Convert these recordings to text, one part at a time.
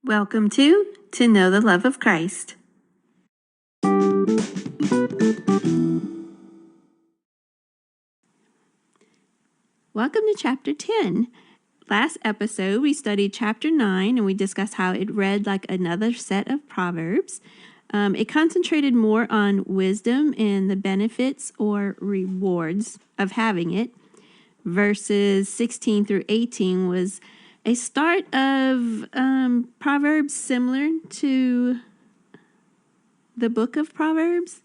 Welcome to Know the Love of Christ. Welcome to Chapter 10. Last episode, we studied Chapter 9, and we discussed how it read like another set of Proverbs. It concentrated more on wisdom and the benefits or rewards of having it. Verses 16 through 18 was a start of Proverbs similar to the book of Proverbs.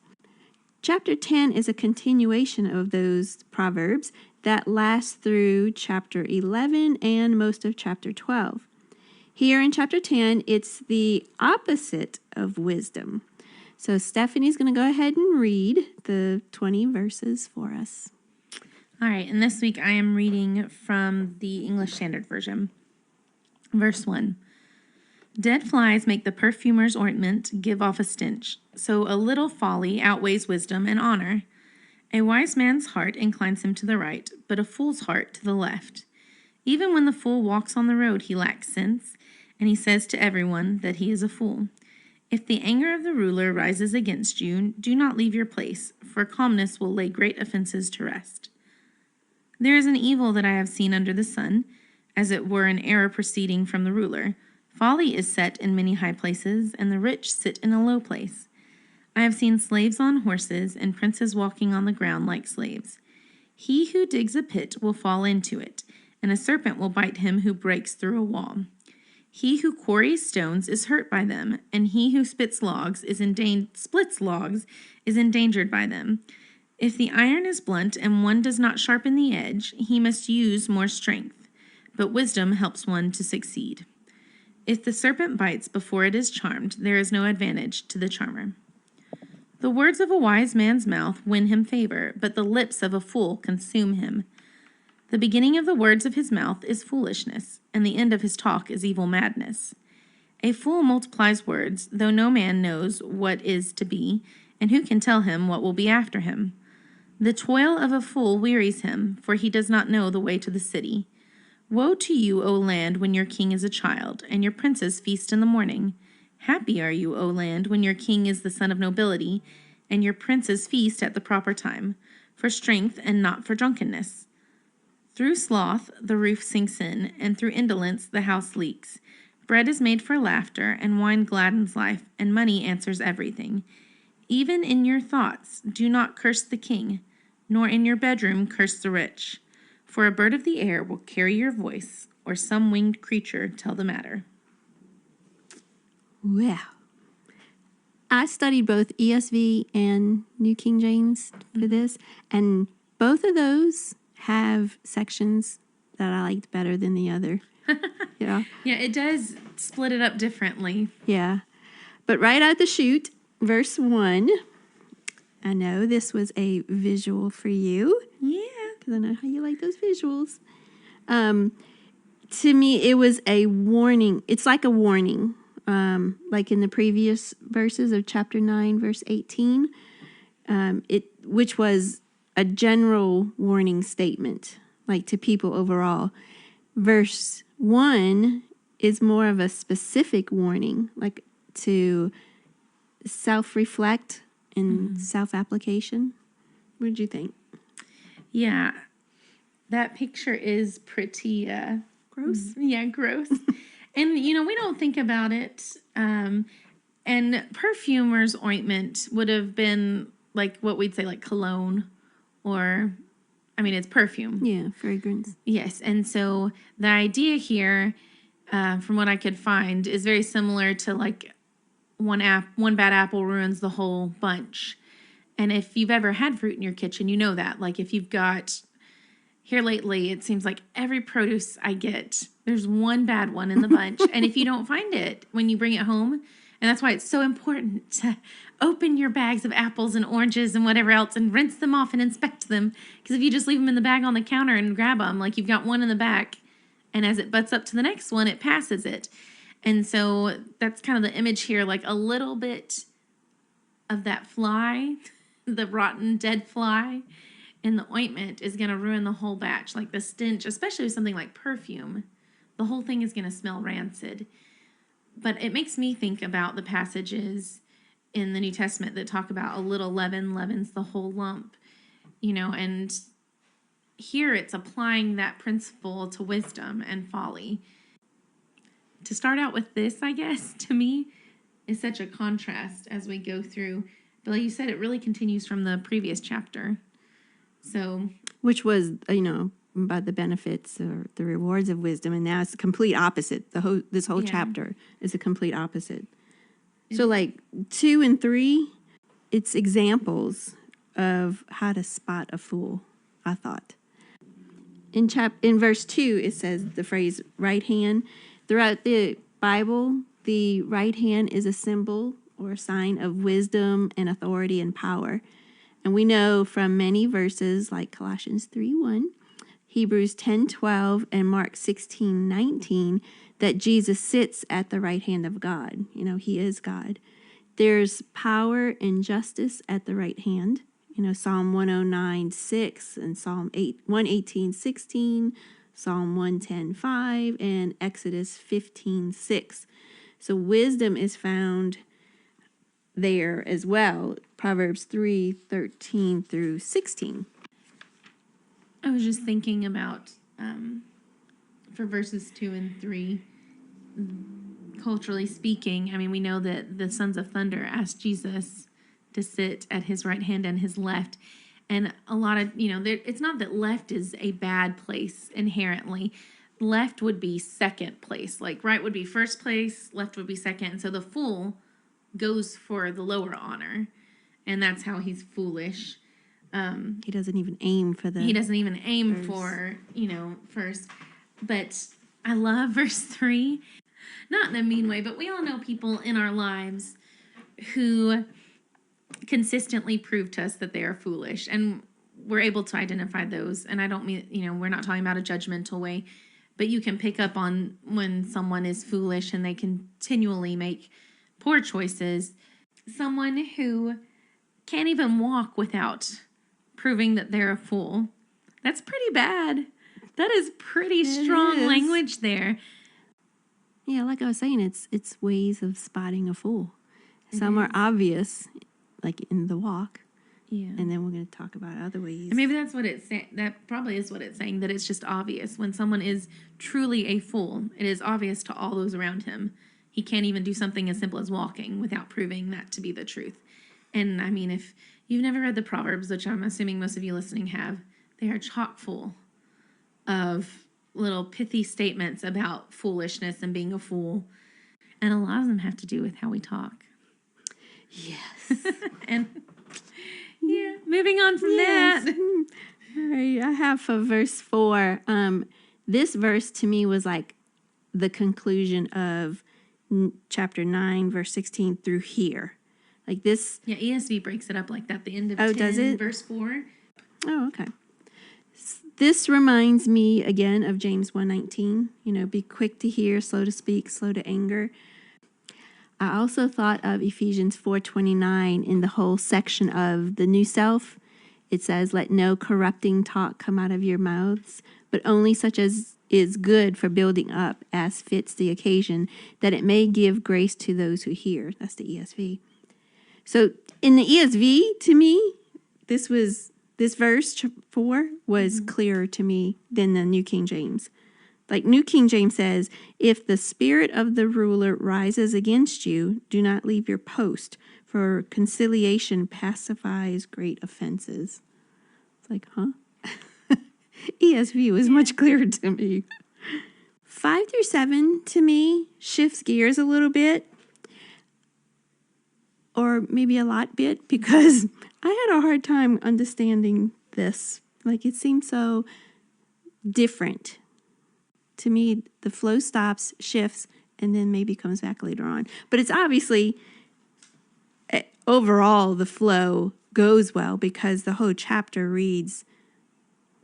Chapter 10 is a continuation of those Proverbs that last through chapter 11 and most of chapter 12. Here in chapter 10, it's the opposite of wisdom. So Stephanie's going to go ahead and read the 20 verses for us. All right, and this week I am reading from the English Standard Version. Verse 1. Dead flies make the perfumer's ointment give off a stench, so a little folly outweighs wisdom and honor. A wise man's heart inclines him to the right, but a fool's heart to the left. Even when the fool walks on the road, he lacks sense, and he says to everyone that he is a fool. If the anger of the ruler rises against you, do not leave your place, for calmness will lay great offenses to rest. There is an evil that I have seen under the sun, as it were an error proceeding from the ruler. Folly is set in many high places, and the rich sit in a low place. I have seen slaves on horses, and princes walking on the ground like slaves. He who digs a pit will fall into it, and a serpent will bite him who breaks through a wall. He who quarries stones is hurt by them, and he who splits logs is endangered by them. If the iron is blunt and one does not sharpen the edge, he must use more strength. But wisdom helps one to succeed. If the serpent bites before it is charmed, there is no advantage to the charmer. The words of a wise man's mouth win him favor, but the lips of a fool consume him. The beginning of the words of his mouth is foolishness, and the end of his talk is evil madness. A fool multiplies words, though no man knows what is to be, and who can tell him what will be after him? The toil of a fool wearies him, for he does not know the way to the city. Woe to you, O land, when your king is a child, and your princes feast in the morning. Happy are you, O land, when your king is the son of nobility, and your princes feast at the proper time, for strength and not for drunkenness. Through sloth the roof sinks in, and through indolence the house leaks. Bread is made for laughter, and wine gladdens life, and money answers everything. Even in your thoughts do not curse the king, nor in your bedroom curse the rich. For a bird of the air will carry your voice, or some winged creature tell the matter. Wow. I studied both ESV and New King James for this, and both of those have sections that I liked better than the other. Yeah. Yeah, it does split it up differently. Yeah. But right out the chute, verse 1, I know this was a visual for you. Yeah. Because I know how you like those visuals. To me, it was a warning. It's like a warning. Like in the previous verses of chapter 9, verse 18, which was a general warning statement, like to people overall. Verse 1 is more of a specific warning, like to self-reflect and self-application. What did you think? Yeah, that picture is pretty Gross. Yeah, gross. And, we don't think about it. And perfumer's ointment would have been like what we'd say like cologne or, it's perfume. Yeah, fragrance. Yes, and so the idea here, from what I could find, is very similar to like one bad apple ruins the whole bunch. And if you've ever had fruit in your kitchen, you know that. Like if you've got, here lately, it seems like every produce I get, there's one bad one in the bunch. And if you don't find it when you bring it home, and that's why it's so important to open your bags of apples and oranges and whatever else and rinse them off and inspect them. Because if you just leave them in the bag on the counter and grab them, like you've got one in the back, and as it butts up to the next one, it passes it. And so that's kind of the image here, like a little bit of that fly, the rotten dead fly, in the ointment is going to ruin the whole batch. Like the stench, especially with something like perfume, the whole thing is going to smell rancid. But it makes me think about the passages in the New Testament that talk about a little leaven leavens the whole lump, and here it's applying that principle to wisdom and folly. To start out with this, I guess, to me, is such a contrast as we go through. But like you said, it really continues from the previous chapter. So, which was, about the benefits or the rewards of wisdom, and now it's the complete opposite. This whole chapter is a complete opposite. So like 2 and 3, it's examples of how to spot a fool, I thought. In verse 2, it says the phrase right hand. Throughout the Bible, the right hand is a symbol or a sign of wisdom and authority and power. And we know from many verses like Colossians 3:1, Hebrews 10:12, and Mark 16:19 that Jesus sits at the right hand of God. He is God. There's power and justice at the right hand. Psalm 109:6 and Psalm 118:16, Psalm 110:5, and Exodus 15:6. So wisdom is found there as well. Proverbs 3:13 through 16. I was just thinking about for verses 2 and 3, culturally speaking, we know that the sons of thunder asked Jesus to sit at his right hand and his left. And a lot of, it's not that left is a bad place inherently. Left would be second place. Like right would be first place, left would be second. And so the fool goes for the lower honor. And that's how he's foolish. He doesn't even aim for for, first. But I love verse 3. Not in a mean way, but we all know people in our lives who consistently prove to us that they are foolish. And we're able to identify those. And I don't mean, we're not talking about a judgmental way. But you can pick up on when someone is foolish and they continually make poor choices. Someone who can't even walk without proving that they're a fool. That's pretty bad. That is pretty strong language there. Yeah, like I was saying, it's ways of spotting a fool. Some are obvious, like in the walk. Yeah. And then we're going to talk about other ways. And maybe that's what it's saying. That probably is what it's saying, that it's just obvious. When someone is truly a fool, it is obvious to all those around him. He can't even do something as simple as walking without proving that to be the truth. And if you've never read the Proverbs, which I'm assuming most of you listening have, they are chock full of little pithy statements about foolishness and being a fool. And a lot of them have to do with how we talk. Yes. And yeah, moving on from that. All right, I have for verse 4. This verse to me was like the conclusion of chapter 9, verse 16 through here. Like this. Yeah, ESV breaks it up like that. The end of 10, does it? Verse 4. Oh, okay. This reminds me again of James 1:19. Be quick to hear, slow to speak, slow to anger. I also thought of Ephesians 4:29 in the whole section of the new self. It says, "Let no corrupting talk come out of your mouths, but only such as is good for building up, as fits the occasion, that it may give grace to those who hear." That's the ESV. So in the ESV, to me, this verse 4 was clearer to me than the New King James. Like New King James says, "If the spirit of the ruler rises against you, do not leave your post, for conciliation pacifies great offenses." It's like, huh? ESV was much clearer to me. 5 through 7, to me, shifts gears a little bit. Or maybe a lot bit, because I had a hard time understanding this. Like it seemed so different. To me, the flow stops, shifts, and then maybe comes back later on. But it's obviously, overall, the flow goes well because the whole chapter reads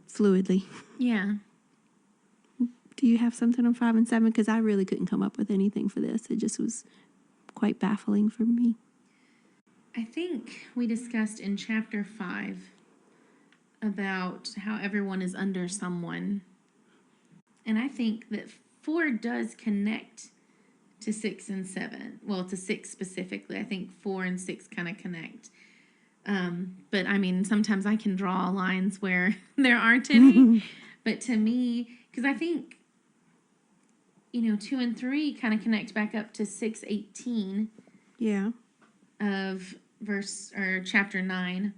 fluidly. Yeah. Do you have something on 5 and 7? Because I really couldn't come up with anything for this. It just was quite baffling for me. I think we discussed in chapter 5 about how everyone is under someone. And I think that 4 does connect to 6 and 7. Well, to 6 specifically. I think 4 and 6 kind of connect. But I mean, sometimes I can draw lines where there aren't any. But to me, because I think, 2 and 3 kind of connect back up to 6:18. Yeah. Of chapter 9.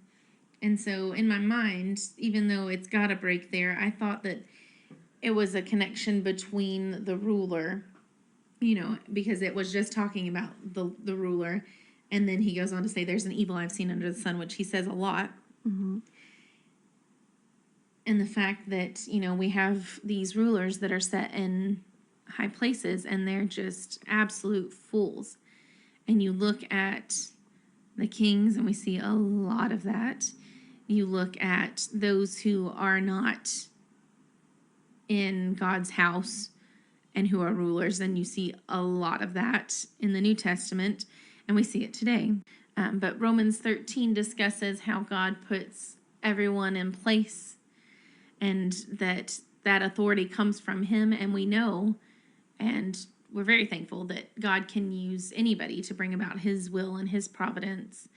And so in my mind, even though it's got a break there, I thought that it was a connection between the ruler, because it was just talking about the ruler. And then he goes on to say, there's an evil I've seen under the sun, which he says a lot. Mm-hmm. And the fact that, we have these rulers that are set in high places and they're just absolute fools. And you look at the kings and we see a lot of that. You look at those who are not in God's house and who are rulers, and you see a lot of that in the New Testament, and we see it today. But Romans 13 discusses how God puts everyone in place and that authority comes from him, and we know, and we're very thankful that God can use anybody to bring about his will and his providence.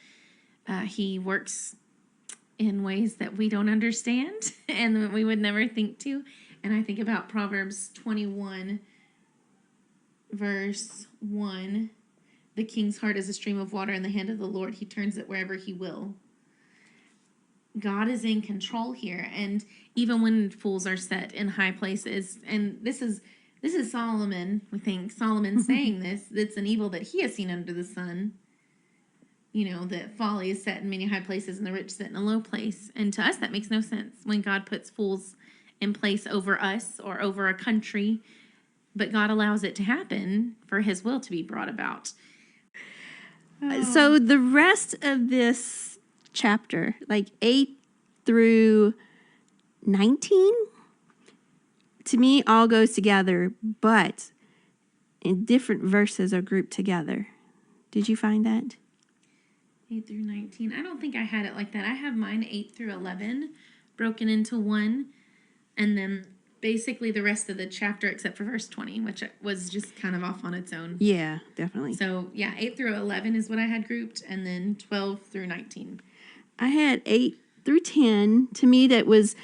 He works in ways that we don't understand and that we would never think to. And I think about Proverbs 21, verse 1. The king's heart is a stream of water in the hand of the Lord. He turns it wherever he will. God is in control here. And even when fools are set in high places, and this is Solomon, we think Solomon saying this, that's an evil that he has seen under the sun. That folly is set in many high places and the rich sit in a low place. And to us, that makes no sense when God puts fools in place over us or over a country. But God allows it to happen for his will to be brought about. So the rest of this chapter, like 8 through 19, to me all goes together, but in different verses are grouped together. Did you find that? 8 through 19. I don't think I had it like that. I have mine 8 through 11 broken into one, and then basically the rest of the chapter except for verse 20, which was just kind of off on its own. Yeah, definitely. So, 8 through 11 is what I had grouped, and then 12 through 19. I had 8 through 10. To me, that was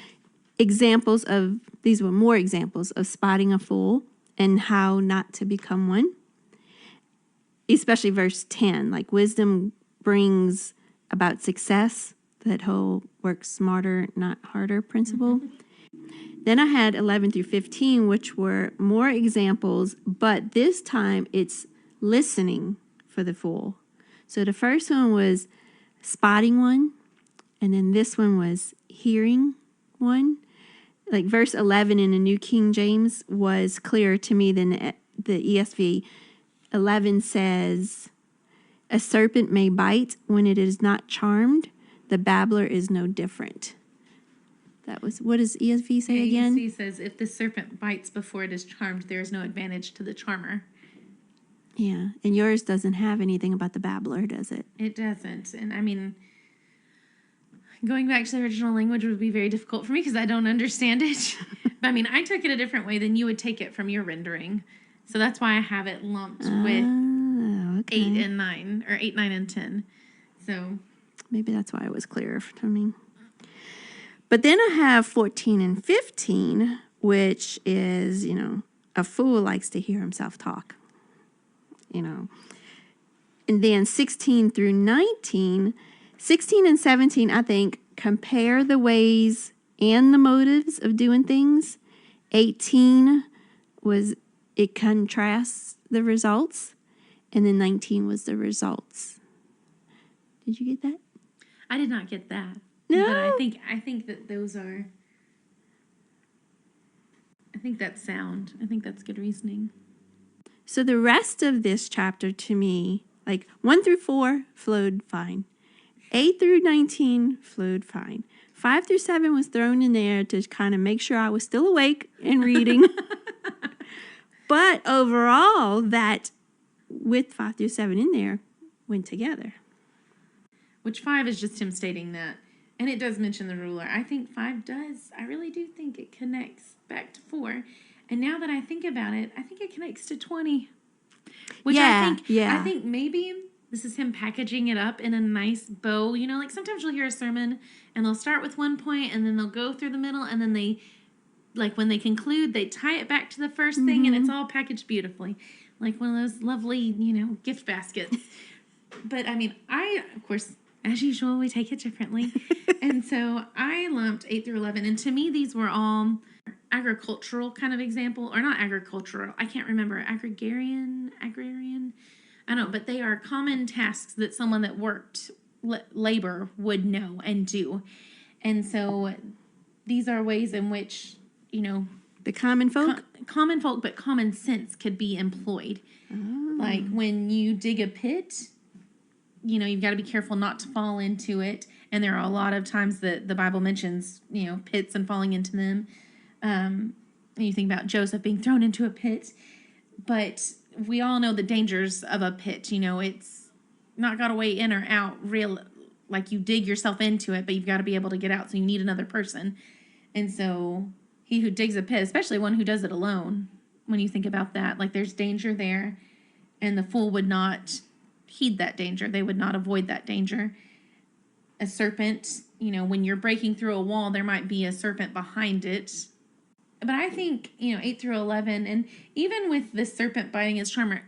these were more examples of spotting a fool and how not to become one. Especially verse 10, like wisdom brings about success, that whole work smarter, not harder principle. Then I had 11 through 15, which were more examples, but this time it's listening for the fool. So the first one was spotting one, and then this one was hearing one. Like verse 11 in the New King James was clearer to me than the ESV. 11 says, a serpent may bite when it is not charmed. The babbler is no different. That was, what does ESV say again? ESV says, if the serpent bites before it is charmed, there is no advantage to the charmer. Yeah, and yours doesn't have anything about the babbler, does it? It doesn't. And I mean, going back to the original language would be very difficult for me because I don't understand it. But I mean, I took it a different way than you would take it from your rendering. So that's why I have it lumped with 8 and 9, or 8, 9, and 10. So maybe that's why it was clearer to me. But then I have 14 and 15, which is, a fool likes to hear himself talk, And then 16 through 19, 16 and 17, I think, compare the ways and the motives of doing things. 18 it contrasts the results. And then 19 was the results. Did you get that? I did not get that. No. But I think that those are, I think that's sound. I think that's good reasoning. So the rest of this chapter to me, like 1 through 4 flowed fine. 8 through 19 flowed fine. 5 through 7 was thrown in there to kind of make sure I was still awake and reading. But overall, that with 5 through 7 in there went together. Which 5 is just him stating that. And it does mention the ruler. I think 5 does. I really do think it connects back to 4. And now that I think about it, I think it connects to 20. Which Yeah, I think maybe this is him packaging it up in a nice bow. You know, like sometimes you'll hear a sermon and they'll start with one point and then they'll go through the middle and then they, like when they conclude, they tie it back to the first thing and it's all packaged beautifully. Like one of those lovely, you know, gift baskets. But I mean, of course, as usual, we take it differently. And so I lumped 8 through 11. And to me, these were all agricultural kind of example, or not agricultural. I can't remember. Agrarian. I don't know, but they are common tasks that someone that worked labor would know and do. And so these are ways in which, you know, the common folk? Common folk, but common sense could be employed. Oh. Like when you dig a pit, you know, you've got to be careful not to fall into it. And there are a lot of times that the Bible mentions, you know, pits and falling into them. You think about Joseph being thrown into a pit. But we all know the dangers of a pit. You know, it's not got a way in or out real, like you dig yourself into it, but you've got to be able to get out. So you need another person. And so he who digs a pit, especially one who does it alone, when you think about that, like there's danger there. And the fool would not heed that danger. They would not avoid that danger. A serpent, you know, when you're breaking through a wall, there might be a serpent behind it. But I think, you know, 8 through 11, and even with the serpent biting its charmer,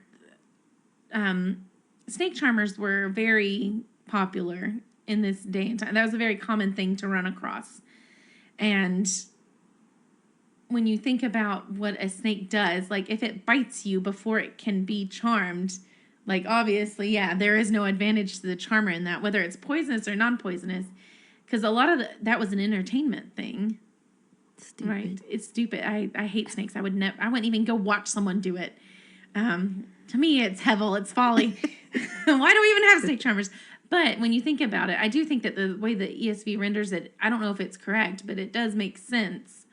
snake charmers were very popular in this day and time. That was a very common thing to run across. And when you think about what a snake does, like if it bites you before it can be charmed, like obviously, yeah, there is no advantage to the charmer in that, whether it's poisonous or non-poisonous, because a lot of that was an entertainment thing. Stupid. Right? It's stupid. I hate snakes. I wouldn't even go watch someone do it. To me, it's hevel, it's folly. Why do we even have snake charmers? But when you think about it, I do think that the way the ESV renders it, I don't know if it's correct, but it does make sense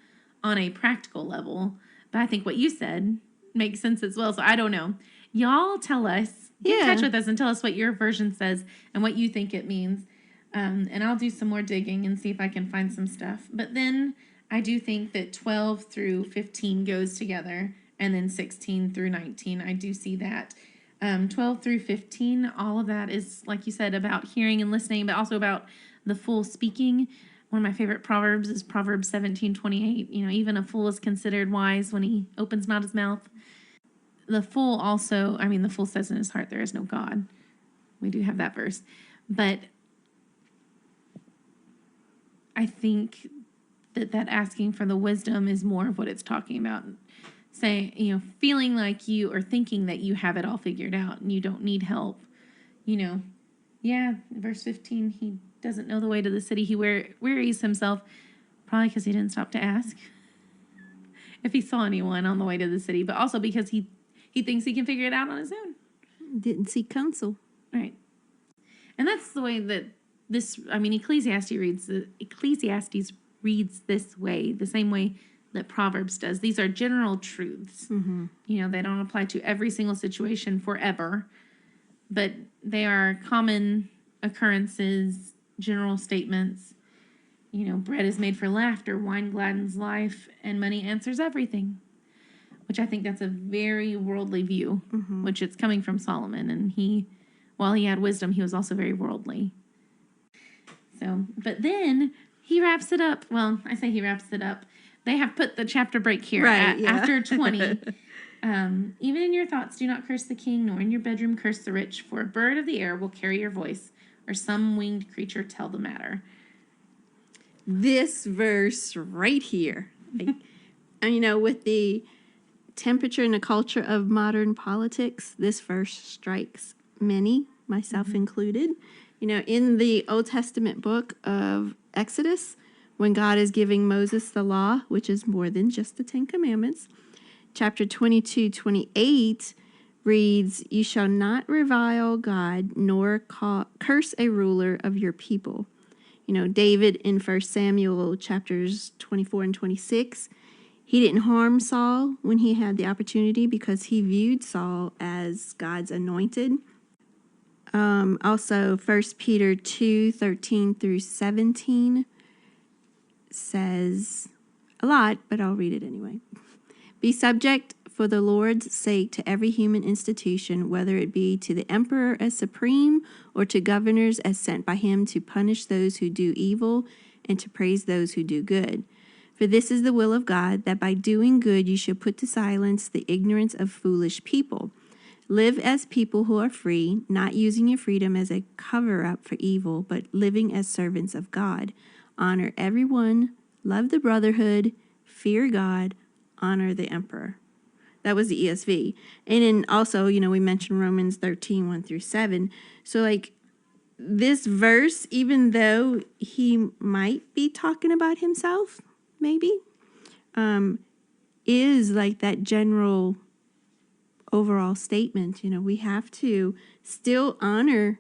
on a practical level. But I think what you said makes sense as well. So I don't know. Y'all tell us. Get in touch with us and tell us what your version says and what you think it means. And I'll do some more digging and see if I can find some stuff. But then I do think that 12 through 15 goes together, and then 16 through 19. I do see that. 12 through 15, all of that is, like you said, about hearing and listening, but also about the fool speaking. One of my favorite proverbs is Proverbs 17:28. You know, even a fool is considered wise when he opens not his mouth. The fool also, I mean, the fool says in his heart, there is no God. We do have that verse. But I think that asking for the wisdom is more of what it's talking about. Saying, you know, feeling like you or thinking that you have it all figured out and you don't need help. You know, yeah, verse 15, he doesn't know the way to the city. He wearies himself, probably because he didn't stop to ask if he saw anyone on the way to the city, but also because he thinks he can figure it out on his own. Didn't seek counsel. Right. And that's the way that Ecclesiastes reads this way, the same way that Proverbs does. These are general truths. Mm-hmm. You know, they don't apply to every single situation forever, but they are common occurrences, general statements. You know, bread is made for laughter, wine gladdens life, and money answers everything. Which I think that's a very worldly view, which it's coming from Solomon. And while he had wisdom, he was also very worldly. So, but then he wraps it up. Well, I say he wraps it up. They have put the chapter break here after 20. Even in your thoughts, do not curse the king, nor in your bedroom curse the rich, for a bird of the air will carry your voice, or some winged creature tell the matter. This verse right here, and you know, with the temperature and the culture of modern politics, this verse strikes many, myself included. You know, in the Old Testament book of Exodus, when God is giving Moses the law, which is more than just the 10 Commandments, chapter 22:28 reads, "You shall not revile God, nor curse a ruler of your people." You know, David in 1 Samuel chapters 24 and 26, he didn't harm Saul when he had the opportunity because he viewed Saul as God's anointed. Also, 1 Peter 2:13 through 17 says a lot, but I'll read it anyway. Be subject for the Lord's sake to every human institution, whether it be to the emperor as supreme or to governors as sent by him to punish those who do evil and to praise those who do good. For this is the will of God, that by doing good you should put to silence the ignorance of foolish people. Live as people who are free, not using your freedom as a cover-up for evil, but living as servants of God. Honor everyone, love the brotherhood, fear God, honor the emperor. That was the ESV. And then also, we mentioned Romans 13, 1 through 7. So, this verse, even though he might be talking about himself, maybe, is like that general overall statement. We have to still honor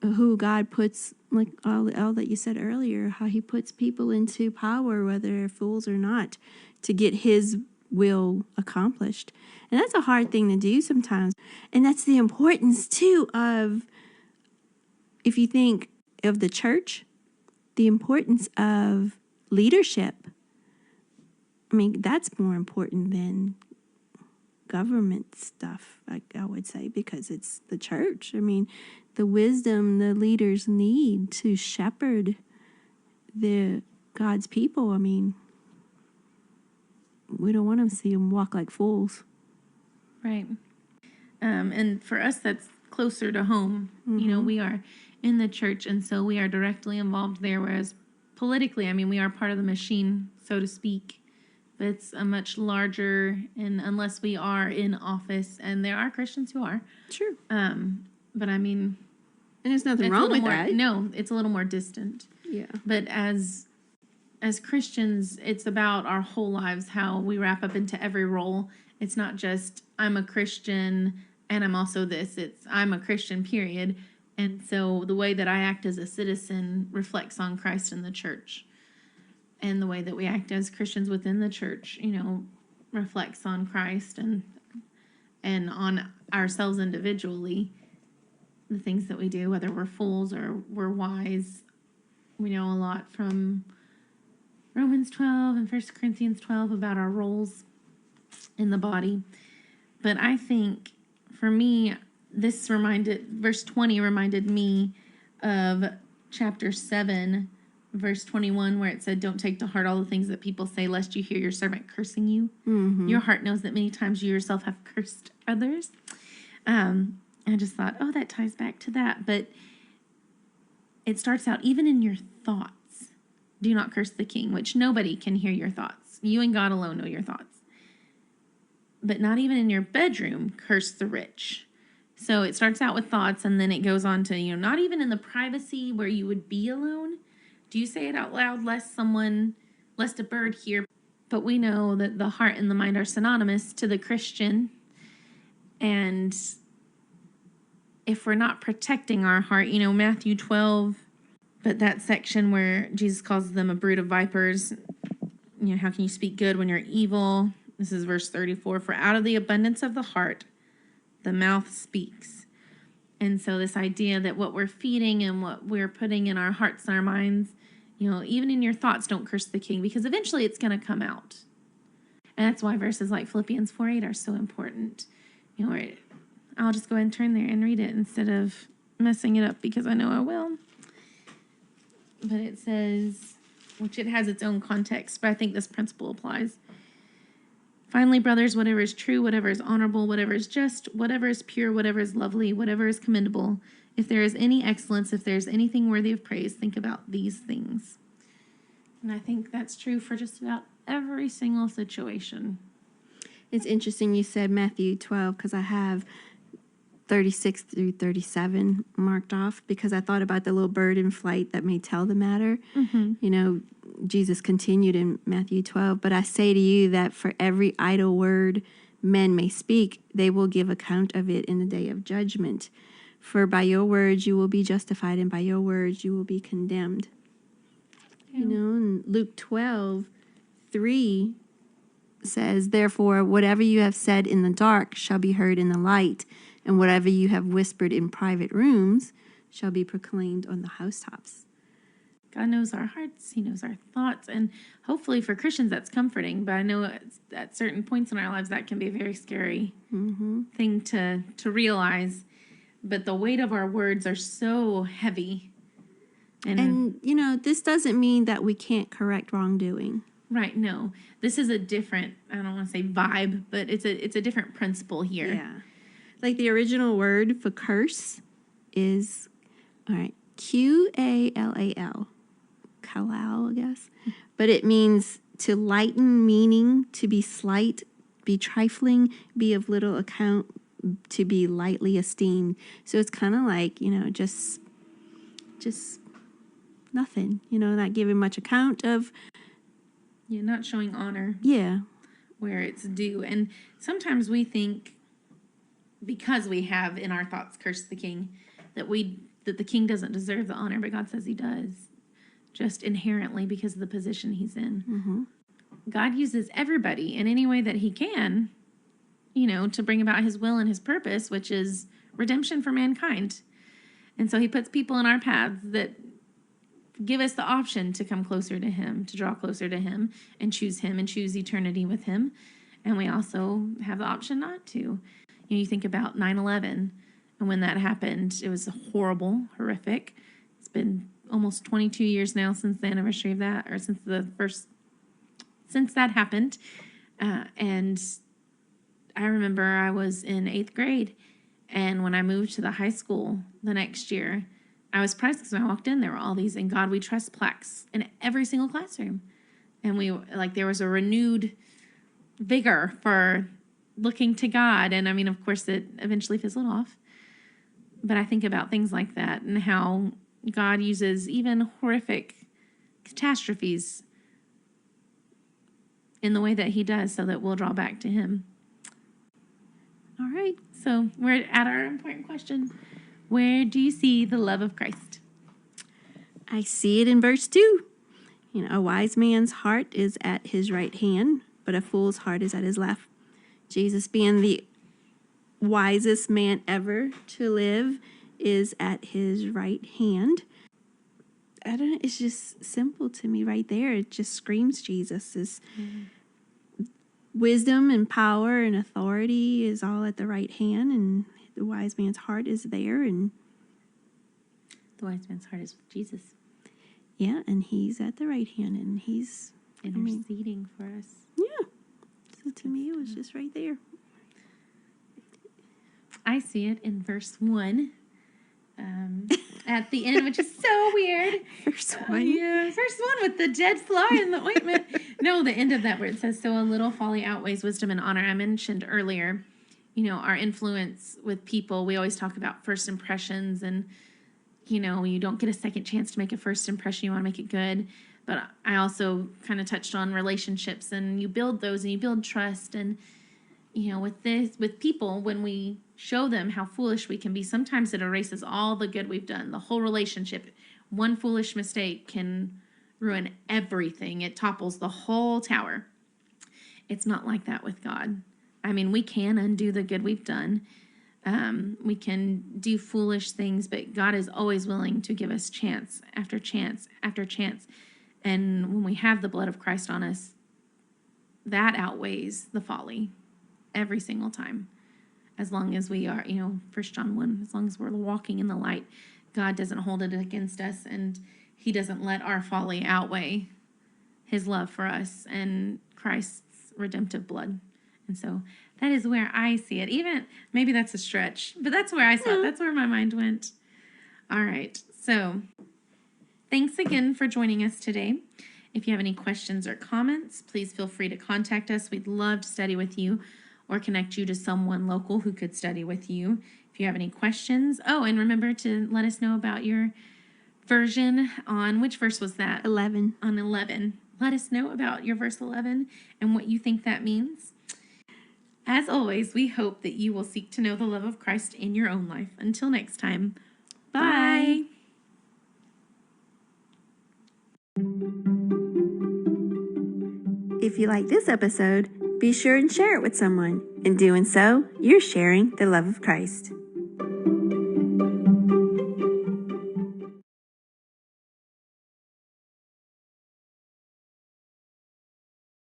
who God puts, like all that you said earlier, how he puts people into power, whether they're fools or not, to get his will accomplished. And that's a hard thing to do sometimes. And that's the importance too of, if you think of the church, the importance of leadership. I mean, that's more important than government stuff, I would say, because it's the church. I mean, the wisdom the leaders need to shepherd God's people. I mean, we don't want to see them walk like fools. Right. And for us, that's closer to home. Mm-hmm. We are in the church, and so we are directly involved there, whereas politically, we are part of the machine, so to speak. But it's a much larger, and unless we are in office, and there are Christians who are. Sure. But and there's nothing wrong with that. No, it's a little more distant. Yeah. But as Christians, it's about our whole lives, how we wrap up into every role. It's not just, I'm a Christian and I'm also this. It's, I'm a Christian, period. And so the way that I act as a citizen reflects on Christ and the church. And the way that we act as Christians within the church, reflects on Christ and on ourselves individually. The things that we do, whether we're fools or we're wise. We know a lot from Romans 12 and 1 Corinthians 12 about our roles in the body. But I think, for me, verse 20 reminded me of chapter 7, verse 21, where it said, don't take to heart all the things that people say, lest you hear your servant cursing you. Mm-hmm. Your heart knows that many times you yourself have cursed others. I just thought, that ties back to that. But it starts out, even in your thoughts, do not curse the king, which nobody can hear your thoughts. You and God alone know your thoughts. But not even in your bedroom, curse the rich. So it starts out with thoughts, and then it goes on to, not even in the privacy where you would be alone. Do you say it out loud, lest a bird hear? But we know that the heart and the mind are synonymous to the Christian. And if we're not protecting our heart, Matthew 12, but that section where Jesus calls them a brood of vipers, how can you speak good when you're evil? This is verse 34, for out of the abundance of the heart, the mouth speaks. And so this idea that what we're feeding and what we're putting in our hearts and our minds, even in your thoughts, don't curse the king, because eventually it's going to come out. And that's why verses like Philippians 4:8 are so important. I'll just go ahead and turn there and read it instead of messing it up, because I know I will. But it says, which it has its own context, but I think this principle applies. Finally, brothers, whatever is true, whatever is honorable, whatever is just, whatever is pure, whatever is lovely, whatever is commendable, if there is any excellence, if there is anything worthy of praise, think about these things. And I think that's true for just about every single situation. It's interesting you said Matthew 12, because I have 36 through 37 marked off, because I thought about the little bird in flight that may tell the matter. Mm-hmm. Jesus continued in Matthew 12, but I say to you that for every idle word men may speak, they will give account of it in the day of judgment. For by your words you will be justified, and by your words you will be condemned. Yeah. And Luke 12:3 says, therefore, whatever you have said in the dark shall be heard in the light, and whatever you have whispered in private rooms shall be proclaimed on the housetops. God knows our hearts. He knows our thoughts. And hopefully for Christians, that's comforting. But I know at certain points in our lives, that can be a very scary thing to realize. But the weight of our words are so heavy. And, this doesn't mean that we can't correct wrongdoing. Right, no. This is a different, I don't want to say vibe, but it's a different principle here. Yeah. Like the original word for curse is, Qallal. Kalal, I guess. But it means to lighten, meaning to be slight, be trifling, be of little account, to be lightly esteemed. So it's kind of like, just nothing, not giving much account of. Yeah, not showing honor. Yeah. Where it's due. And sometimes we think, because we have in our thoughts cursed the king, that the king doesn't deserve the honor, but God says he does. Just inherently because of the position he's in. Mm-hmm. God uses everybody in any way that he can, to bring about his will and his purpose, which is redemption for mankind. And so he puts people in our paths that give us the option to come closer to him, to draw closer to him and choose eternity with him. And we also have the option not to. You think about 9/11, and when that happened, it was horrible, horrific. It's been almost 22 years now since the anniversary of that, or since that happened. And I remember I was in 8th grade, and when I moved to the high school the next year, I was surprised because when I walked in, there were all these "In God We Trust" plaques in every single classroom. And there was a renewed vigor for looking to God. And I mean, of course, it eventually fizzled off. But I think about things like that and how God uses even horrific catastrophes in the way that he does so that we'll draw back to him. All right, so we're at our important question. Where do you see the love of Christ? I see it in verse 2. A wise man's heart is at his right hand, but a fool's heart is at his left. Jesus, being the wisest man ever to live, is at his right hand. I don't know, it's just simple to me right there. It just screams Jesus. Wisdom and power and authority is all at the right hand, and the wise man's heart is there. And the wise man's heart is with Jesus. Yeah, and he's at the right hand, and he's interceding for us. Yeah. So to me, it was just right there. I see it in verse 1 at the end, which is so weird. Verse 1? Yeah, verse 1 with the dead fly in the ointment. No, the end of that where it says, so a little folly outweighs wisdom and honor. I mentioned earlier, our influence with people. We always talk about first impressions, and, you don't get a second chance to make a first impression. You want to make it good. But I also kind of touched on relationships, and you build those and you build trust. And, with people, when we show them how foolish we can be, sometimes it erases all the good we've done, the whole relationship. One foolish mistake can ruin everything. It topples the whole tower. It's not like that with God. I mean, we can undo the good we've done. We can do foolish things, but God is always willing to give us chance after chance after chance. And when we have the blood of Christ on us, that outweighs the folly every single time. As long as we are, 1 John 1, as long as we're walking in the light, God doesn't hold it against us, and he doesn't let our folly outweigh his love for us and Christ's redemptive blood. And so that is where I see it. Even maybe that's a stretch, but that's where I saw it. That's where my mind went. All right. So thanks again for joining us today. If you have any questions or comments, please feel free to contact us. We'd love to study with you or connect you to someone local who could study with you. If you have any questions. Oh, and remember to let us know about your version on, which verse was that? 11. On 11. Let us know about your verse 11 and what you think that means. As always, we hope that you will seek to know the love of Christ in your own life. Until next time, bye. If you like this episode, be sure and share it with someone. In doing so, you're sharing the love of Christ.